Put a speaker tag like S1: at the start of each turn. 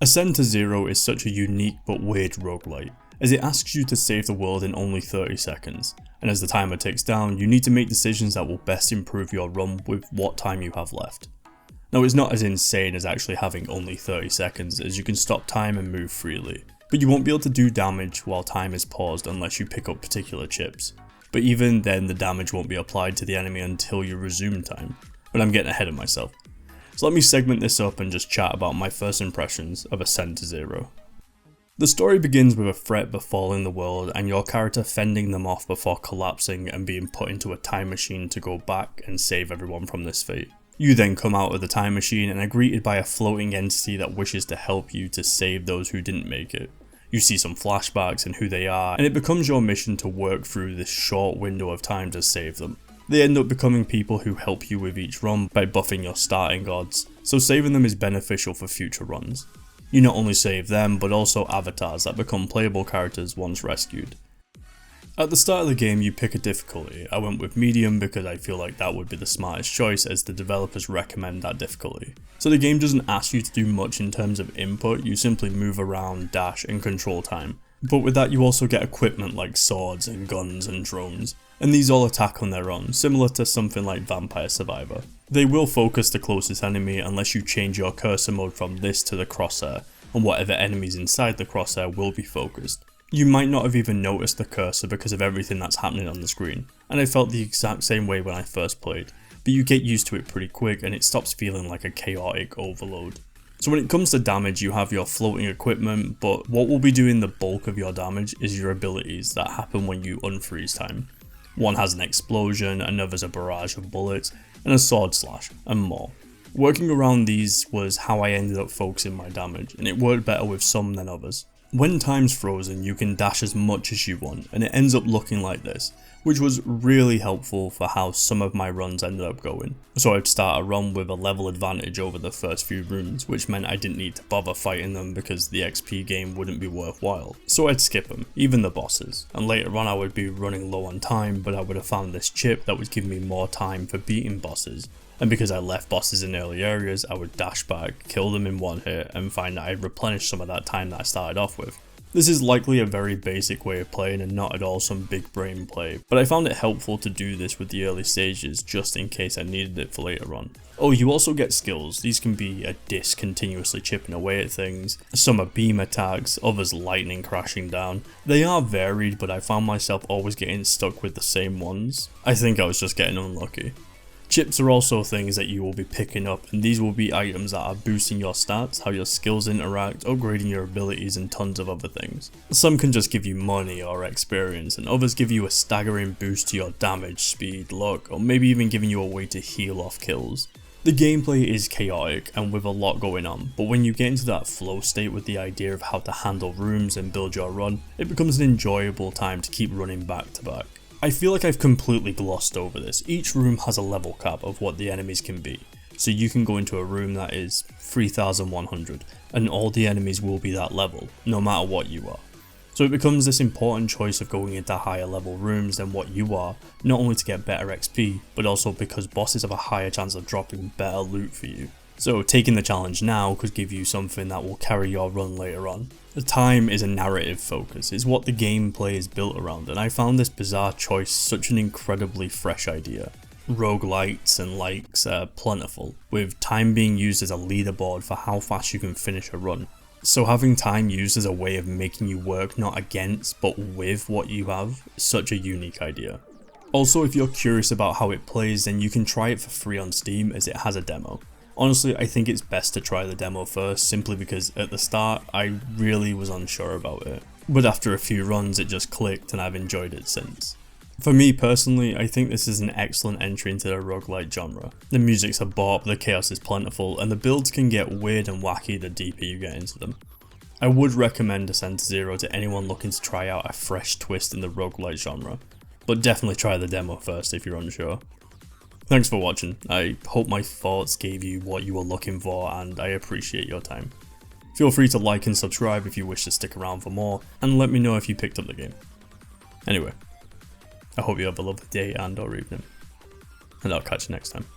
S1: Ascend to Zero is such a unique but weird roguelite, as it asks you to save the world in only 30 seconds, and as the timer ticks down, you need to make decisions that will best improve your run with what time you have left. Now, it's not as insane as actually having only 30 seconds, as you can stop time and move freely, but you won't be able to do damage while time is paused unless you pick up particular chips. But even then, the damage won't be applied to the enemy until you resume time, but I'm getting ahead of myself. So let me segment this up and just chat about my first impressions of Ascend to Zero. The story begins with a threat befalling the world and your character fending them off before collapsing and being put into a time machine to go back and save everyone from this fate. You then come out of the time machine and are greeted by a floating entity that wishes to help you to save those who didn't make it. You see some flashbacks and who they are, and it becomes your mission to work through this short window of time to save them. They end up becoming people who help you with each run by buffing your starting odds, so saving them is beneficial for future runs. You not only save them, but also avatars that become playable characters once rescued. At the start of the game you pick a difficulty. I went with medium because I feel like that would be the smartest choice, as the developers recommend that difficulty. So the game doesn't ask you to do much in terms of input, you simply move around, dash and control time. But with that you also get equipment like swords and guns and drones, and these all attack on their own, similar to something like Vampire Survivor. They will focus the closest enemy unless you change your cursor mode from this to the crosshair, and whatever enemies inside the crosshair will be focused. You might not have even noticed the cursor because of everything that's happening on the screen, and I felt the exact same way when I first played, but you get used to it pretty quick and it stops feeling like a chaotic overload. So when it comes to damage, you have your floating equipment, but what will be doing the bulk of your damage is your abilities that happen when you unfreeze time. One has an explosion, another's a barrage of bullets, and a sword slash, and more. Working around these was how I ended up focusing my damage, and it worked better with some than others. When time's frozen, you can dash as much as you want, and it ends up looking like this, which was really helpful for how some of my runs ended up going. So I'd start a run with a level advantage over the first few rooms, which meant I didn't need to bother fighting them because the XP gain wouldn't be worthwhile. So I'd skip them, even the bosses, and later on I would be running low on time, but I would have found this chip that would give me more time for beating bosses. And because I left bosses in early areas, I would dash back, kill them in one hit, and find that I'd replenished some of that time that I started off with. This is likely a very basic way of playing and not at all some big brain play, but I found it helpful to do this with the early stages just in case I needed it for later on. Oh, you also get skills. These can be a disc continuously chipping away at things, some are beam attacks, others lightning crashing down. They are varied, but I found myself always getting stuck with the same ones. I think I was just getting unlucky. Chips are also things that you will be picking up, and these will be items that are boosting your stats, how your skills interact, upgrading your abilities and tons of other things. Some can just give you money or experience, and others give you a staggering boost to your damage, speed, luck, or maybe even giving you a way to heal off kills. The gameplay is chaotic and with a lot going on, but when you get into that flow state with the idea of how to handle rooms and build your run, it becomes an enjoyable time to keep running back to back. I feel like I've completely glossed over this. Each room has a level cap of what the enemies can be, so you can go into a room that is 3100 and all the enemies will be that level, no matter what you are. So it becomes this important choice of going into higher level rooms than what you are, not only to get better XP, but also because bosses have a higher chance of dropping better loot for you. So taking the challenge now could give you something that will carry your run later on. The time is a narrative focus, it's what the gameplay is built around, and I found this bizarre choice such an incredibly fresh idea. Roguelites and likes are plentiful, with time being used as a leaderboard for how fast you can finish a run. So having time used as a way of making you work not against but with what you have is such a unique idea. Also, if you're curious about how it plays, then you can try it for free on Steam as it has a demo. Honestly, I think it's best to try the demo first, simply because at the start I really was unsure about it. But after a few runs it just clicked and I've enjoyed it since. For me personally, I think this is an excellent entry into the roguelite genre. The music's a bop, the chaos is plentiful, and the builds can get weird and wacky the deeper you get into them. I would recommend Ascend to Zero to anyone looking to try out a fresh twist in the roguelite genre, but definitely try the demo first if you're unsure. Thanks for watching. I hope my thoughts gave you what you were looking for, and I appreciate your time. Feel free to like and subscribe if you wish to stick around for more, and let me know if you picked up the game. Anyway, I hope you have a lovely day and or evening, and I'll catch you next time.